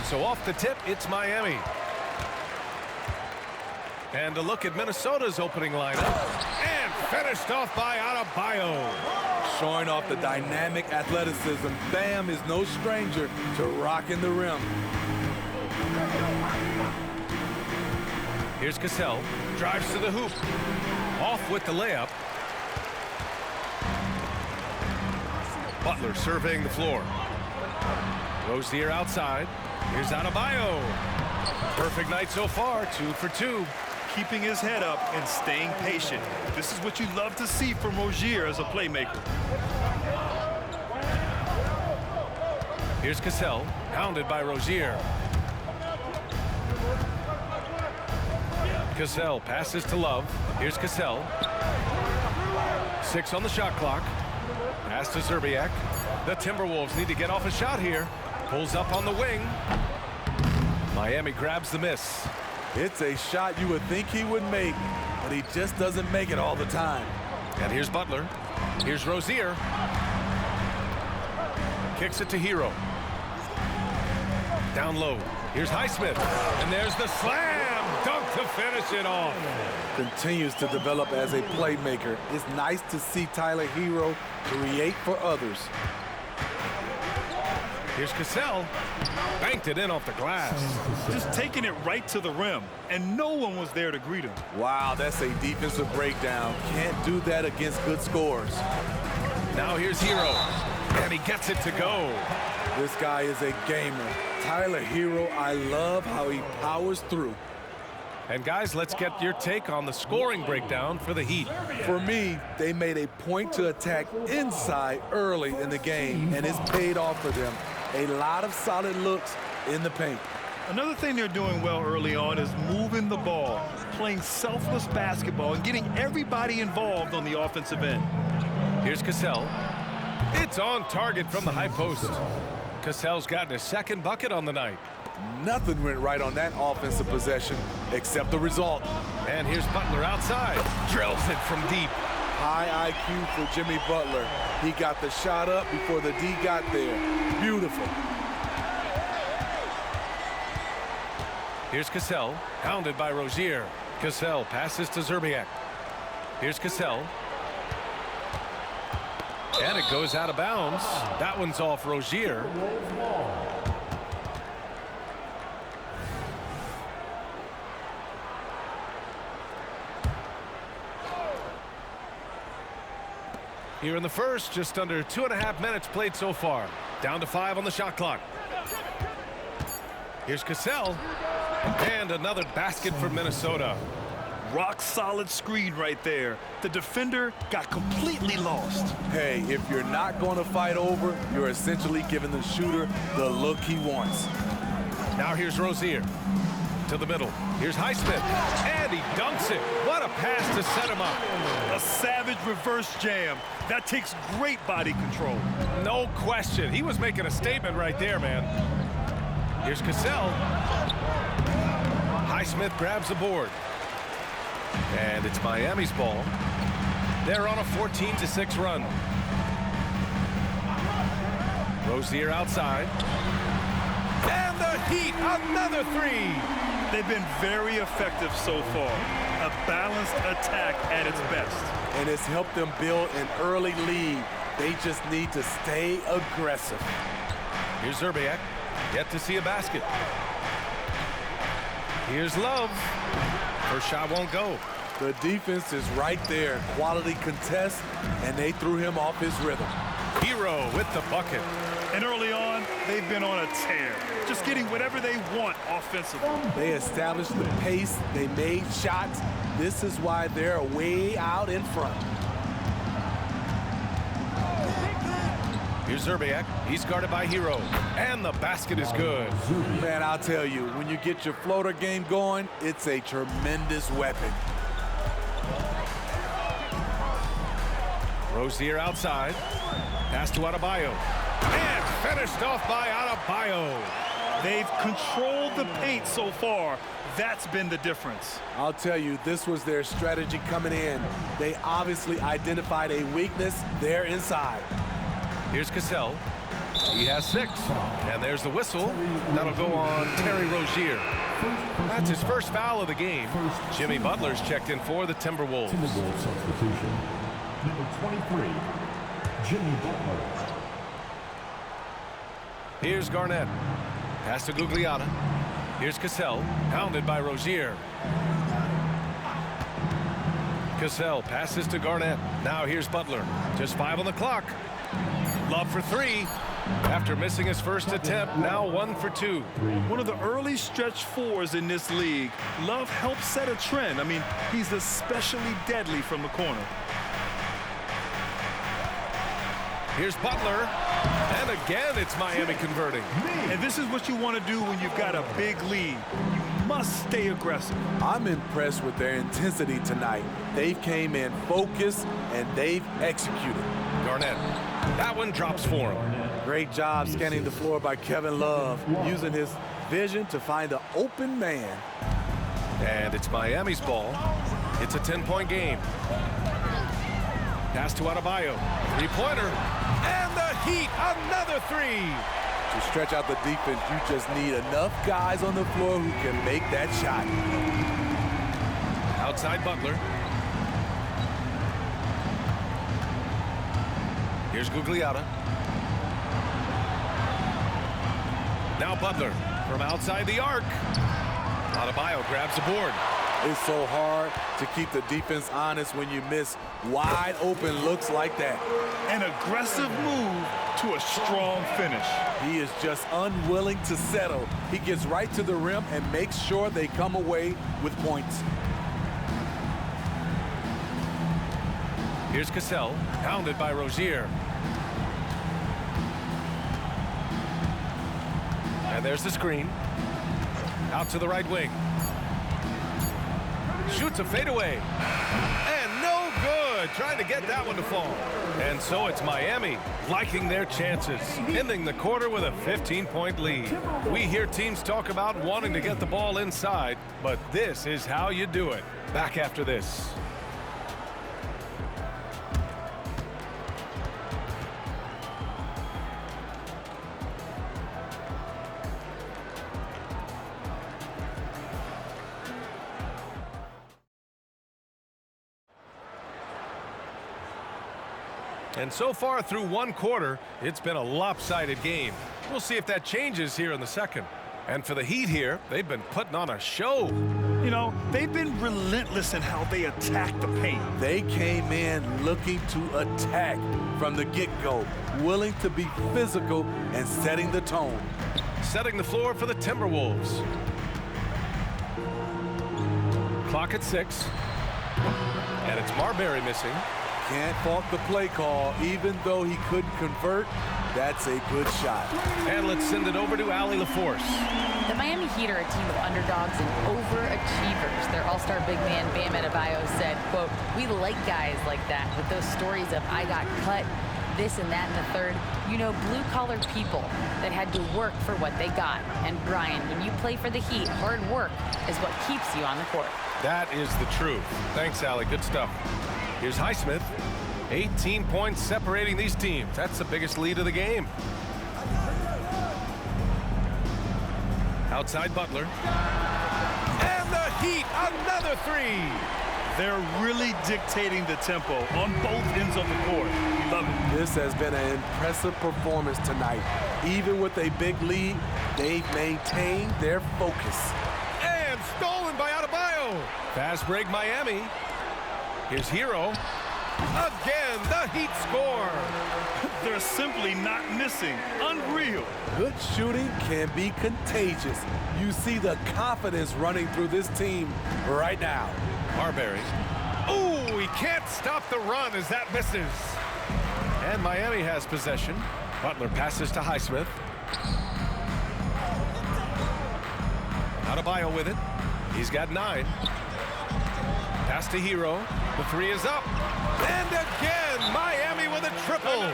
So off the tip, it's Miami. And a look at Minnesota's opening lineup. And finished off by Adebayo. Showing off the dynamic athleticism, Bam is no stranger to rocking the rim. Here's Cassell. Drives to the hoop. Off with the layup. Butler surveying the floor. Rozier outside. Here's Adebayo. Perfect night so far, 2 for 2. Keeping his head up and staying patient. This is what you love to see from Rozier as a playmaker. Here's Cassell, hounded by Rozier. Cassell passes to Love. Here's Cassell. 6 on the shot clock. Pass to Szczerbiak. The Timberwolves need to get off a shot here. Pulls up on the wing. Miami grabs the miss. It's a shot you would think he would make, but he just doesn't make it all the time. And here's Butler. Here's Rozier. Kicks it to Hero. Down low. Here's Highsmith. And there's the slam dunk to finish it off. Continues to develop as a playmaker. It's nice to see Tyler Hero create for others. Here's Cassell. Banked it in off the glass. Just taking it right to the rim, and no one was there to greet him. Wow, that's a defensive breakdown. Can't do that against good scores. Now here's Hero. And he gets it to go. This guy is a gamer. Tyler Hero, I love how he powers through. And guys, let's get your take on the scoring breakdown for the Heat. For me, they made a point to attack inside early in the game, and it's paid off for them. A lot of solid looks in the paint. Another thing they're doing well early on is moving the ball, playing selfless basketball, and getting everybody involved on the offensive end. Here's Cassell. It's on target from the high post. Cassell's gotten his second bucket on the night. Nothing went right on that offensive possession except the result. And here's Butler outside. Drills it from deep. High IQ for Jimmy Butler. He got the shot up before the D got there. Beautiful. Here's Cassell, hounded by Rozier. Cassell passes to Szczerbiak. Here's Cassell. And it goes out of bounds. That one's off Rozier. Here in the first, just under 2.5 minutes played so far. Down to 5 on the shot clock. Here's Cassell. And another basket for Minnesota. Rock solid screen right there. The defender got completely lost. Hey, if you're not going to fight over, you're essentially giving the shooter the look he wants. Now here's Rozier. To the middle. Here's Highsmith. And he dunks it. What a pass to set him up. A savage reverse jam. That takes great body control. No question. He was making a statement right there, man. Here's Cassell. Highsmith grabs the board. And it's Miami's ball. They're on a 14-6 run. Rozier outside. And the Heat, another three. They've been very effective so far. A balanced attack at its best. And it's helped them build an early lead. They just need to stay aggressive. Here's Szczerbiak. Yet to see a basket. Here's Love. First shot won't go. The defense is right there. Quality contest, and they threw him off his rhythm. Hero with the bucket. And early on, they've been on a tear. Just getting whatever they want offensively. They established the pace. They made shots. This is why they're way out in front. Here's Szczerbiak. He's guarded by Hero. And the basket is good. Man, I'll tell you, when you get your floater game going, it's a tremendous weapon. Rozier outside. Pass to Adebayo. And finished off by Adebayo. They've controlled the paint so far. That's been the difference. I'll tell you, this was their strategy coming in. They obviously identified a weakness there inside. Here's Cassell. He has 6. And there's the whistle. That'll go on Terry Rozier. That's his first foul of the game. Jimmy Butler's checked in for the Timberwolves. Timberwolves substitution. Number 23, Jimmy Butler. Here's Garnett. Pass to Gugliotta. Here's Cassell. Pounded by Rozier. Cassell passes to Garnett. Now here's Butler. Just 5 on the clock. Love for 3. After missing his first attempt, now 1 for 2. One of the early stretch 4s in this league. Love helps set a trend. I mean, he's especially deadly from the corner. Here's Butler. And again, it's Miami converting. And this is what you want to do when you've got a big lead. You must stay aggressive. I'm impressed with their intensity tonight. They came in focused, and they've executed. Garnett. That one drops for him. Great job scanning the floor by Kevin Love, using his vision to find the open man. And it's Miami's ball. It's a 10-point game. Pass to Adebayo. 3-pointer. And the Heat, another 3. To stretch out the defense, you just need enough guys on the floor who can make that shot. Outside Butler. Here's Gugliotta. Now Butler from outside the arc. Adebayo grabs the board. It's so hard to keep the defense honest when you miss wide open looks like that. An aggressive move to a strong finish. He is just unwilling to settle. He gets right to the rim and makes sure they come away with points. Here's Cassell, pounded by Rozier. And there's the screen. Out to the right wing. Shoots a fadeaway. And no good. Trying to get that one to fall. And so it's Miami liking their chances, ending the quarter with a 15-point lead. We hear teams talk about wanting to get the ball inside, but this is how you do it. Back after this. And so far through one quarter, it's been a lopsided game. We'll see if that changes here in the second. And for the Heat here, they've been putting on a show. You know, they've been relentless in how they attack the paint. They came in looking to attack from the get-go, willing to be physical and setting the tone. Setting the floor for the Timberwolves. Clock at 6. And it's Marbury missing. Can't fault the play call. Even though he couldn't convert, that's a good shot. And let's send it over to Allie LaForce. The Miami Heat are a team of underdogs and overachievers. Their all-star big man, Bam Adebayo, said, quote, "We like guys like that with those stories of I got cut, this and that and the third. You know, blue-collar people that had to work for what they got. And Brian, when you play for the Heat, hard work is what keeps you on the court." That is the truth. Thanks, Allie. Good stuff. Here's Highsmith. 18 points separating these teams. That's the biggest lead of the game. Outside Butler. And the Heat, another 3. They're really dictating the tempo on both ends of the court. We love it. This has been an impressive performance tonight. Even with a big lead, they've maintained their focus. And stolen by Adebayo. Fast break Miami. Here's Hero. Again, the Heat score. They're simply not missing. Unreal. Good shooting can be contagious. You see the confidence running through this team right now. Marbury. Ooh, he can't stop the run as that misses. And Miami has possession. Butler passes to Highsmith. Adebayo with it. He's got 9. Pass to Hero. The 3 is up. And again, Miami with a triple.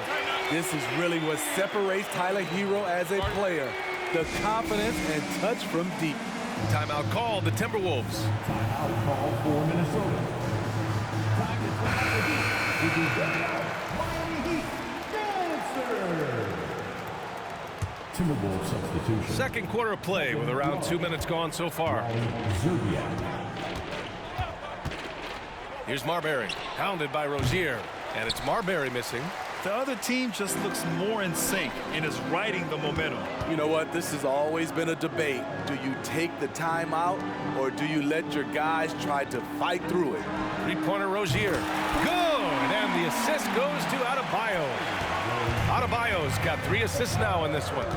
This is really what separates Tyler Hero as a player. The confidence and touch from deep. Timeout called, the Timberwolves. Timeout call for Minnesota. Time to Miami Heat dancer. Timberwolves substitution. Second quarter of play with around 2 minutes gone so far. Zerbiak. Here's Marbury, pounded by Rozier, and it's Marbury missing. The other team just looks more in sync and is riding the momentum. You know what? This has always been a debate. Do you take the timeout or do you let your guys try to fight through it? Three-pointer Rozier. Good! And the assist goes to Adebayo. Adebayo's got 3 assists now in this one.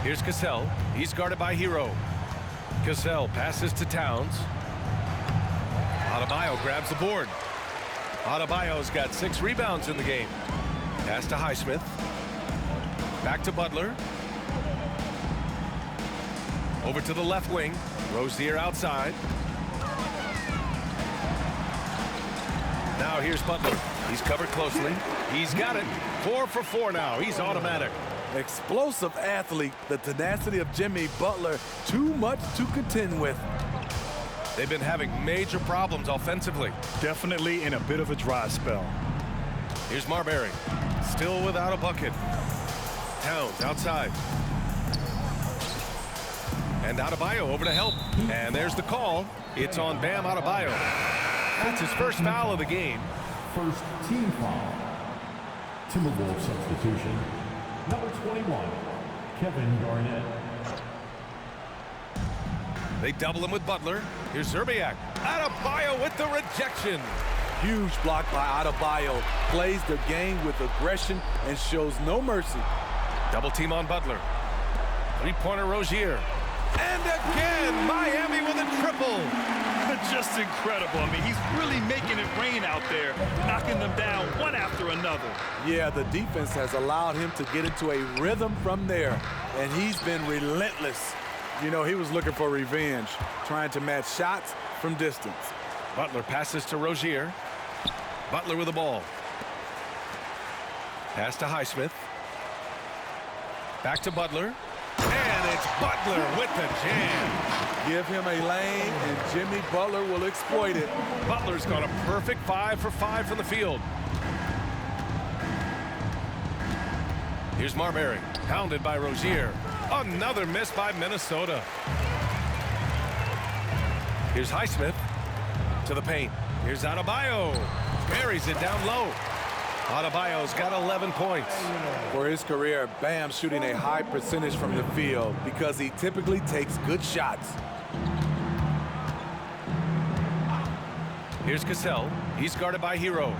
Here's Cassell. He's guarded by Hero. Cassell passes to Towns. Adebayo grabs the board. Adebayo's got 6 rebounds in the game. Pass to Highsmith. Back to Butler. Over to the left wing. Rozier outside. Now here's Butler. He's covered closely. He's got it. 4 for 4 now. He's automatic. Explosive athlete. The tenacity of Jimmy Butler, too much to contend with. They've been having major problems offensively. Definitely in a bit of a dry spell. Here's Marbury. Still without a bucket. Towns outside. And Adebayo over to help. And there's the call. It's on Bam Adebayo. That's his first foul of the game. First team foul. Timberwolves substitution. Number 21, Kevin Garnett. They double him with Butler. Here's Zerbiak. Adebayo with the rejection. Huge block by Adebayo. Plays the game with aggression and shows no mercy. Double team on Butler. Three-pointer Rozier. And again, Miami with a triple. Just incredible. I mean, he's really making it rain out there, knocking them down one after another. Yeah, the defense has allowed him to get into a rhythm from there, and he's been relentless. You know, he was looking for revenge, trying to match shots from distance. Butler passes to Rozier. Butler with the ball. Pass to Highsmith. Back to Butler. And it's Butler with the jam. Give him a lane, and Jimmy Butler will exploit it. Butler's got a perfect 5 for 5 from the field. Here's Marbury, pounded by Rozier. Another miss by Minnesota. Here's Highsmith to the paint. Here's Adebayo. Buries it down low. Adebayo's got 11 points. For his career, Bam shooting a high percentage from the field because he typically takes good shots. Here's Cassell. He's guarded by Hero.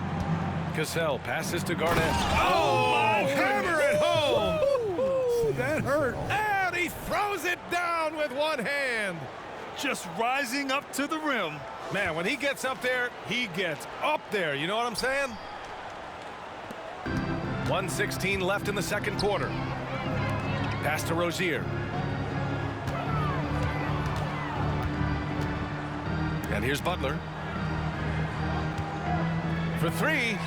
Cassell passes to Garnett. Oh, hammer it home! Ooh, that hurt. And he throws it down with one hand. Just rising up to the rim. Man, when he gets up there, he gets up there. You know what I'm saying? 1:16 left in the second quarter. Pass to Rozier. And here's Butler. For 3.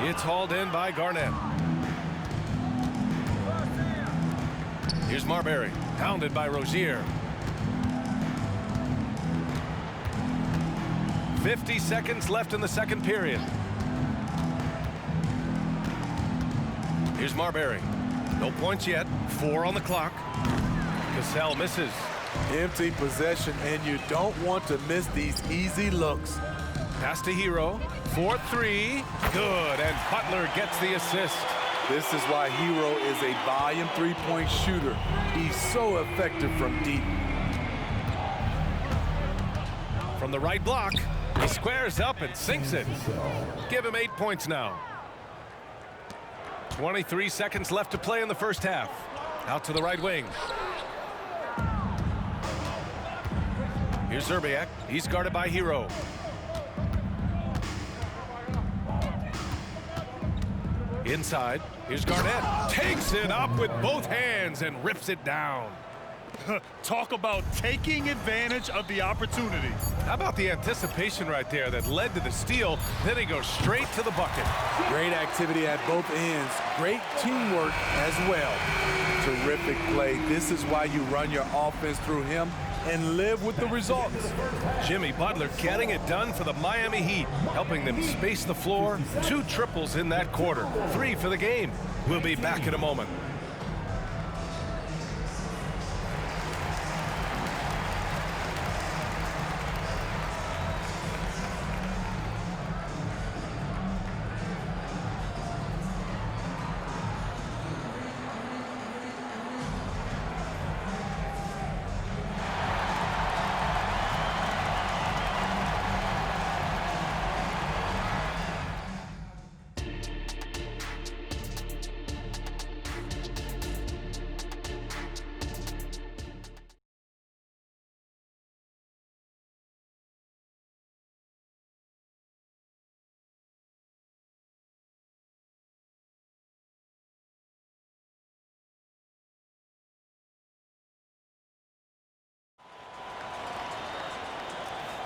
It's hauled in by Garnett. Here's Marbury, pounded by Rozier. 50 seconds left in the second period. Here's Marbury. No points yet. 4 on the clock. Cassell misses. Empty possession, and you don't want to miss these easy looks. Pass to Hero. 4-3. Good. And Butler gets the assist. This is why Hero is a volume three-point shooter. He's so effective from deep. From the right block, he squares up and sinks it. Give him 8 points now. 23 seconds left to play in the first half. Out to the right wing. Here's Zerbiak. He's guarded by Hero. Inside. Here's Garnett. Takes it up with both hands and rips it down. Talk about taking advantage of the opportunity. How about the anticipation right there that led to the steal? Then he goes straight to the bucket. Great activity at both ends. Great teamwork as well. Terrific play. This is why you run your offense through him. and live with the results. Jimmy Butler getting it done for the Miami Heat, helping them space the floor. 2 triples in that quarter, 3 for the game. We'll be back in a moment.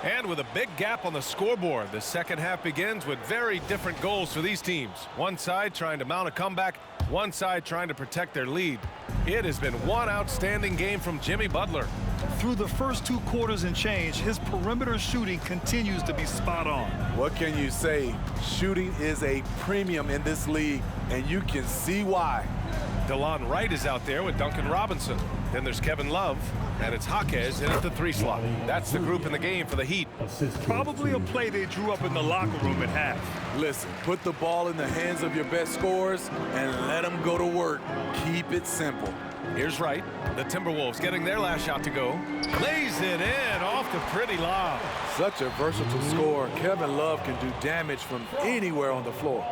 And with a big gap on the scoreboard, the second half begins with very different goals for these teams. One side trying to mount a comeback, one side trying to protect their lead. It has been one outstanding game from Jimmy Butler. Through the first 2 quarters and change, his perimeter shooting continues to be spot on. What can you say? Shooting is a premium in this league, and you can see why. DeLon Wright is out there with Duncan Robinson. Then there's Kevin Love, and it's Jaquez in at the 3 slot. That's the group in the game for the Heat. Probably a play they drew up in the locker room at half. Listen, put the ball in the hands of your best scorers and let them go to work. Keep it simple. Here's Wright. The Timberwolves getting their last shot to go. Lays it in off the pretty lob. Such a versatile scorer. Kevin Love can do damage from anywhere on the floor.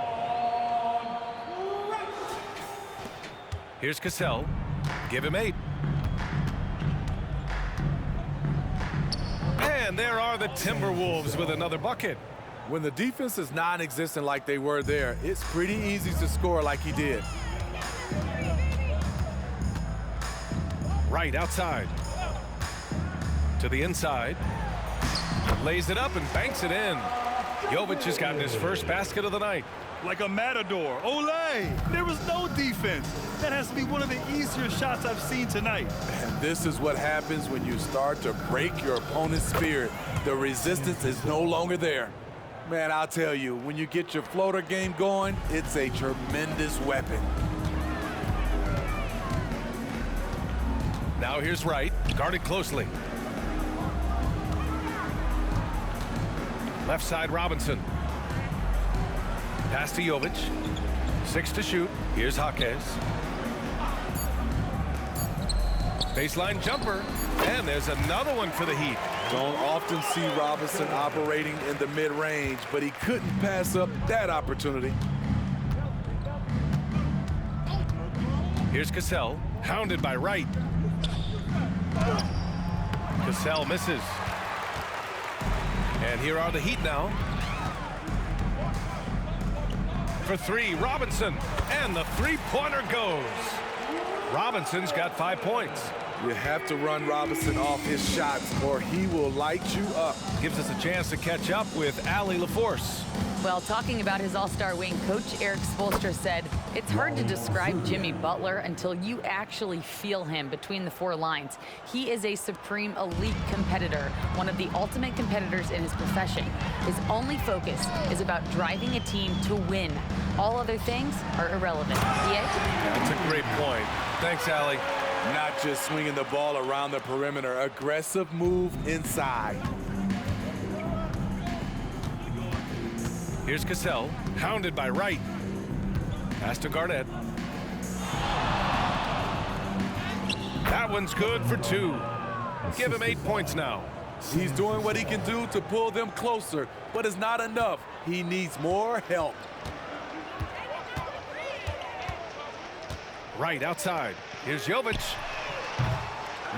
Here's Cassell. Give him 8. And there are the Timberwolves with another bucket. When the defense is non-existent like they were there, it's pretty easy to score like he did. Right outside. To the inside. Lays it up and banks it in. Jovic has gotten his first basket of the night. Like a matador. Olé! There was no defense. That has to be one of the easier shots I've seen tonight. And this is what happens when you start to break your opponent's spirit. The resistance is no longer there. Man, I'll tell you, when you get your floater game going, it's a tremendous weapon. Now here's Wright, guarded closely. Left side Robinson. Pass to Jovic. 6 to shoot. Here's Jaquez. Baseline jumper. And there's another one for the Heat. Don't often see Robinson operating in the mid-range, but he couldn't pass up that opportunity. Here's Cassell, hounded by Wright. Cassell misses. And here are the Heat now. For 3, Robinson, and the 3-pointer goes. Robinson's got 5 points. You have to run Robinson off his shots or he will light you up. Gives us a chance to catch up with Allie LaForce. Well, talking about his all-star wing, Coach Eric Spoelstra said, it's hard to describe Jimmy Butler until you actually feel him between the 4 lines. He is a supreme elite competitor, one of the ultimate competitors in his profession. His only focus is about driving a team to win. All other things are irrelevant. That's a great point. Thanks, Allie. Not just swinging the ball around the perimeter, aggressive move inside. Here's Cassell, hounded by Wright. Pass to Garnett. That one's good for 2. Give him 8 points now. He's doing what he can do to pull them closer, but it's not enough. He needs more help. Right outside. Here's Jovic.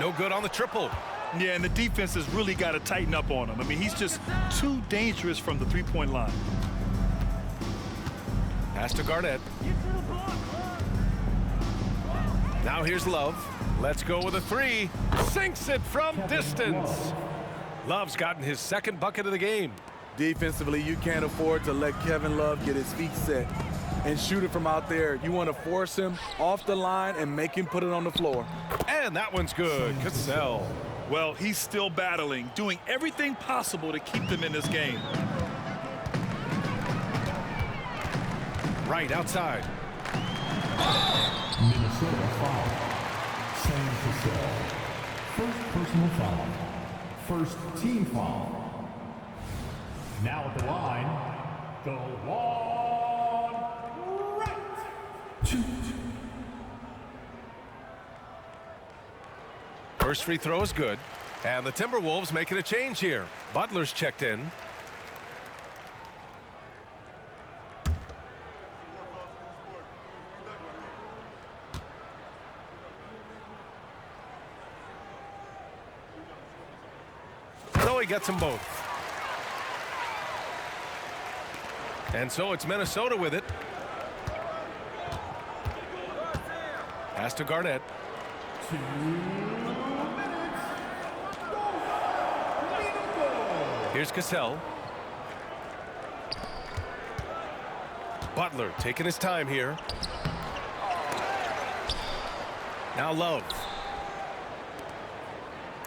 No good on the triple. Yeah, and the defense has really got to tighten up on him. I mean, he's just too dangerous from the 3-point line. Pass to Garnett. Now here's Love. Let's go with a 3. Sinks it from distance. Love's gotten his 2nd bucket of the game. Defensively, you can't afford to let Kevin Love get his feet set and shoot it from out there. You want to force him off the line and make him put it on the floor. And that one's good. Cassell. Well, he's still battling, doing everything possible to keep them in this game. Right outside. Minnesota foul. Sam Cassell. First personal foul. First team foul. Now at the line, the one right. Two. First free throw is good. And the Timberwolves making a change here. Butler's checked in. So he gets them both. And so it's Minnesota with it. Pass to Garnett. Here's Cassell. Butler taking his time here. Now Love.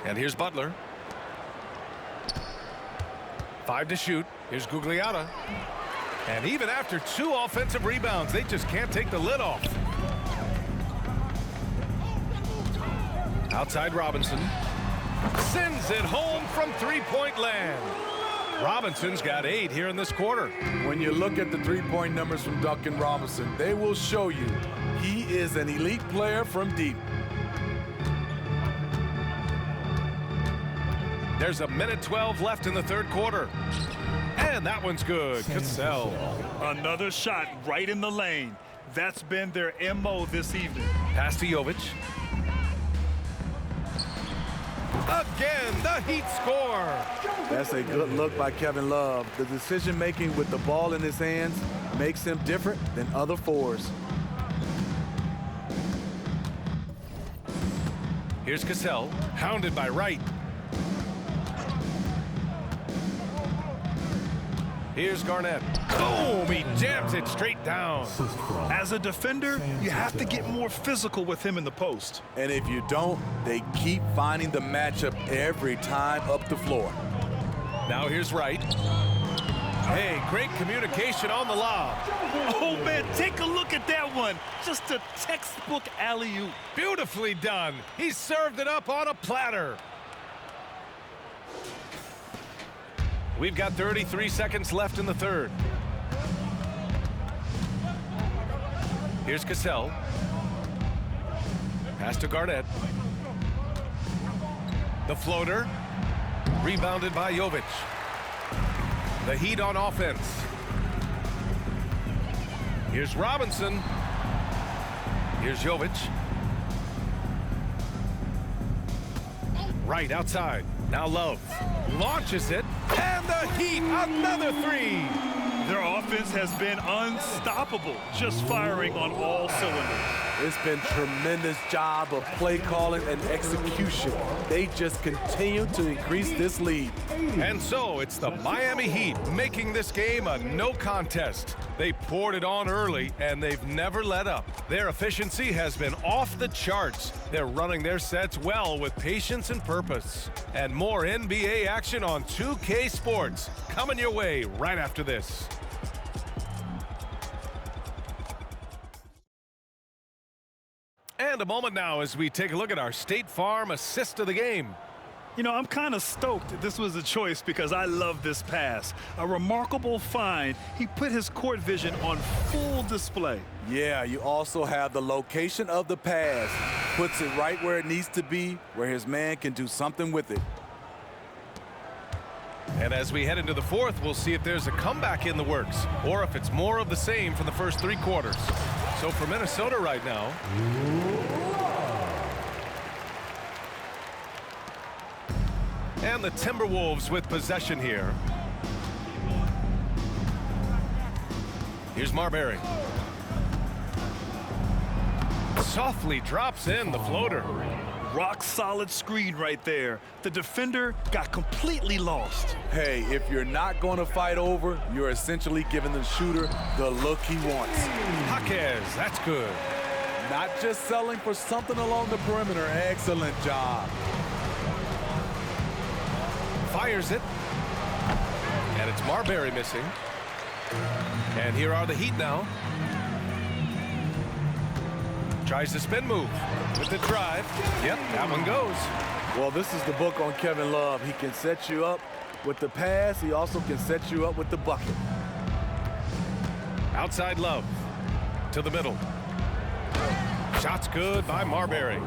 And here's Butler. 5 to shoot. Here's Gugliotta. And even after 2 offensive rebounds, they just can't take the lid off. Outside Robinson. Sends it home from three-point land. Robinson's got 8 here in this quarter. When you look at the three-point numbers from Duncan Robinson, they will show you he is an elite player from deep. There's a minute 12 left in the third quarter. And that one's good. Cassell. Another shot right in the lane. That's been their MO this evening. Pass to Jovic. Again, the Heat score. That's a good look by Kevin Love. The decision-making with the ball in his hands makes him different than other fours. Here's Cassell, hounded by Wright. Here's Garnett. Boom! He jams it straight down. As a defender, you have to get more physical with him in the post. And if you don't, they keep finding the matchup every time up the floor. Now here's Wright. Hey, great communication on the lob. Oh, man, take a look at that one. Just a textbook alley-oop. Beautifully done. He served it up on a platter. We've got 33 seconds left in the third. Here's Cassell. Pass to Garnett. The floater. Rebounded by Jovic. The Heat on offense. Here's Robinson. Here's Jovic. Right outside. Now Love. Launches it. And the Heat, another 3. Their offense has been unstoppable, just firing on all cylinders. It's been tremendous job of play calling and execution. They just continue to increase this lead. And so it's the Miami Heat making this game a no contest. They poured it on early and they've never let up. Their efficiency has been off the charts. They're running their sets well with patience and purpose. And more NBA action on 2K Sports coming your way right after this. And a moment now as we take a look at our State Farm assist of the game. You know, I'm kind of stoked this was a choice because I love this pass. A remarkable find. He put his court vision on full display. Yeah, you also have the location of the pass. Puts it right where it needs to be, where his man can do something with it. And as we head into the fourth, we'll see if there's a comeback in the works or if it's more of the same from the first 3 quarters. So for Minnesota right now, and the Timberwolves with possession here. Here's Marbury. Softly drops in the floater. Rock solid screen right there. The defender got completely lost. Hey, if you're not going to fight over, you're essentially giving the shooter the look he wants. Jaquez, that's good. Not just selling for something along the perimeter. Excellent job. Fires it. And it's Marbury missing. And here are the Heat now. Tries the spin move with the drive. Yep, that one goes. Well, this is the book on Kevin Love. He can set you up with the pass. He also can set you up with the bucket. Outside Love to the middle. Shot's good by Marbury.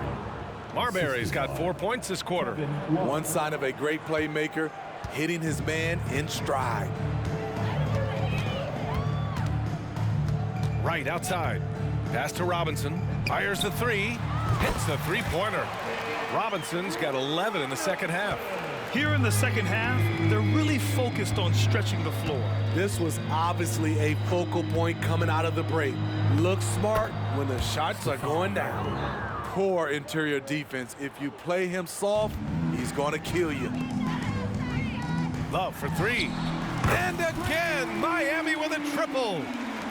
Marbury's got 4 points this quarter. One sign of a great playmaker, hitting his man in stride. Right outside. Pass to Robinson. Fires the three. Hits the three-pointer. Robinson's got 11 in the second half. Here in the second half, they're really focused on stretching the floor. This was obviously a focal point coming out of the break. Look smart when the shots are going down. Poor interior defense. If you play him soft, he's going to kill you. Love for three. And again, Miami with a triple.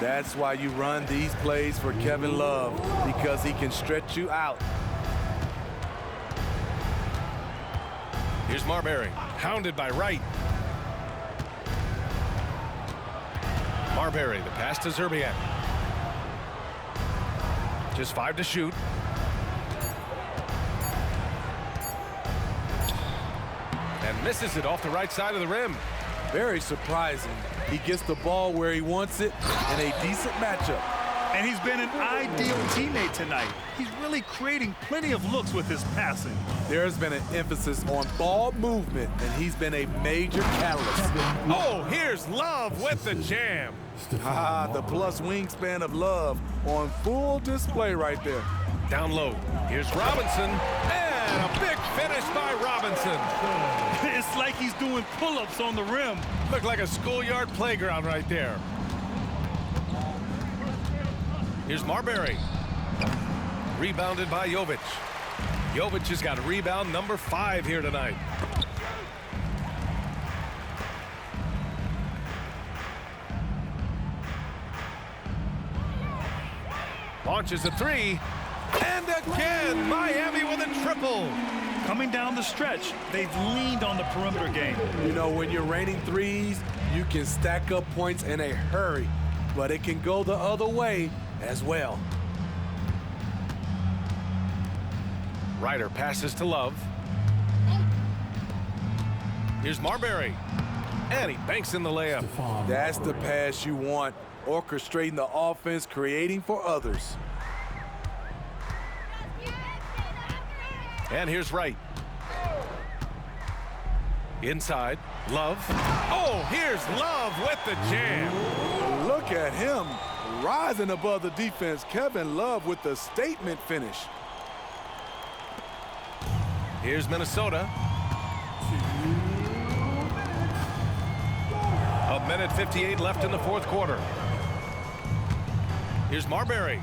That's why you run these plays for Kevin Love, because he can stretch you out. Here's Marbury, hounded by Wright. Marbury, the pass to Zerbiak. Just 5 to shoot. And misses it off the right side of the rim. Very surprising. He gets the ball where he wants it in a decent matchup. And he's been an ideal teammate tonight. He's really creating plenty of looks with his passing. There's been an emphasis on ball movement, and he's been a major catalyst. Oh, here's Love with the jam. The plus wingspan of Love on full display right there. Down low. Here's Robinson. And a big finish by Robinson. It's like he's doing pull-ups on the rim. Looked like a schoolyard playground right there. Here's Marbury. Rebounded by Jovic. Jovic has got rebound number 5 here tonight. Launches a three. And again, Miami with a triple. Coming down the stretch, they've leaned on the perimeter game. You know, when you're raining threes, you can stack up points in a hurry, but it can go the other way as well. Ryder passes to Love. Here's Marbury. And he banks in the layup. That's the pass you want. Orchestrating the offense, creating for others. And here's Wright. Inside, Love. Oh, here's Love with the jam. Look at him rising above the defense. Kevin Love with the statement finish. Here's Minnesota. A minute 58 left in the fourth quarter. Here's Marbury.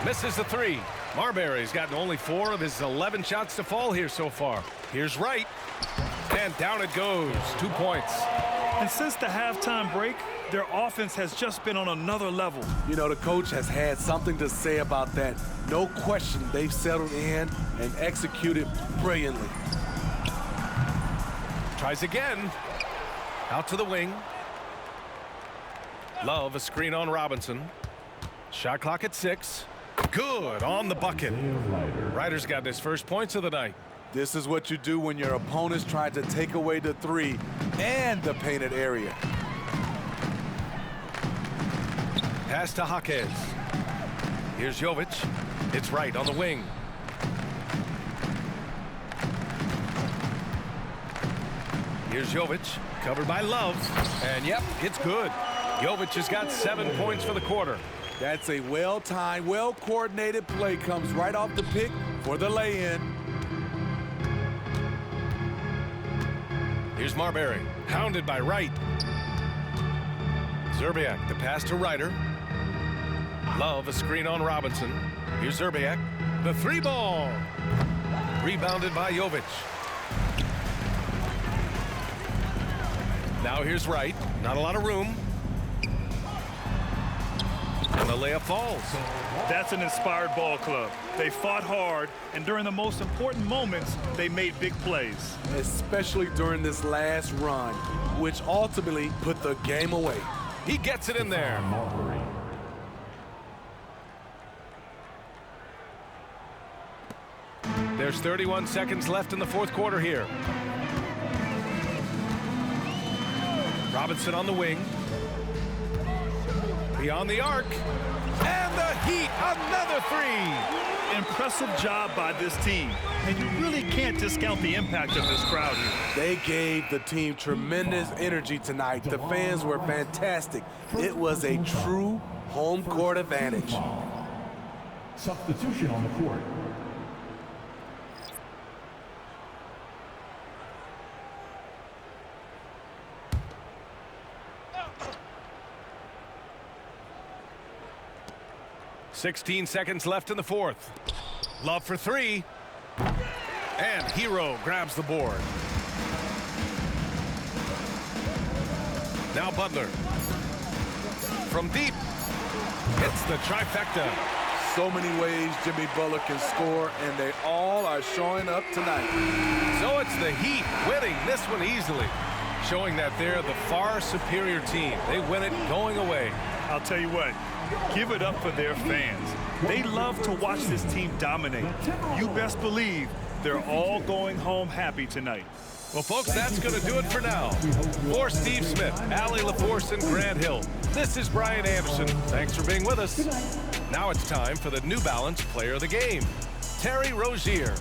Misses the three. Marbury's gotten only 4 of his 11 shots to fall here so far. Here's Wright. And down it goes. 2 points. And since the halftime break, their offense has just been on another level. You know, the coach has had something to say about that. No question, they've settled in and executed brilliantly. Tries again. Out to the wing. Love, a screen on Robinson. Shot clock at 6. Good on the bucket. Ryder's got his first points of the night. This is what you do when your opponent's trying to take away the three and the painted area. Pass to Jaquez. Here's Jovic. It's Wright on the wing. Here's Jovic, covered by Love. And yep, it's good. Jovic has got 7 points for the quarter. That's a well-timed, well-coordinated play. Comes right off the pick for the lay-in. Here's Marbury, hounded by Wright. Zerbiak, the pass to Ryder. Love, a screen on Robinson. Here's Zerbiak, the 3-ball. Rebounded by Jovic. Now here's Wright, not a lot of room. And the layup falls. That's an inspired ball club. They fought hard, and during the most important moments, they made big plays. Especially during this last run, which ultimately put the game away. He gets it in there. Marbury. There's 31 seconds left in the fourth quarter here. Robinson on the wing. Beyond the arc. And the Heat, another three. Impressive job by this team, and you really can't discount the impact of this crowd here. They gave the team tremendous energy tonight. The fans were fantastic. It was a true home court advantage. Substitution on the court. "16 seconds left in the fourth. Love for three. And Hero grabs the board. Now Butler. From deep. Hits the trifecta. So many ways Jimmy Butler can score, and they all are showing up tonight. So it's the Heat winning this one easily, showing that they're the far superior team. They win it going away. I'll tell you what, give it up for their fans. They love to watch this team dominate. You best believe they're all going home happy tonight. Well, folks, that's going to do it for now. For Steve Smith, Allie LaForce, and Grant Hill, this is Brian Anderson. Thanks for being with us. Now it's time for the New Balance Player of the Game, Terry Rozier.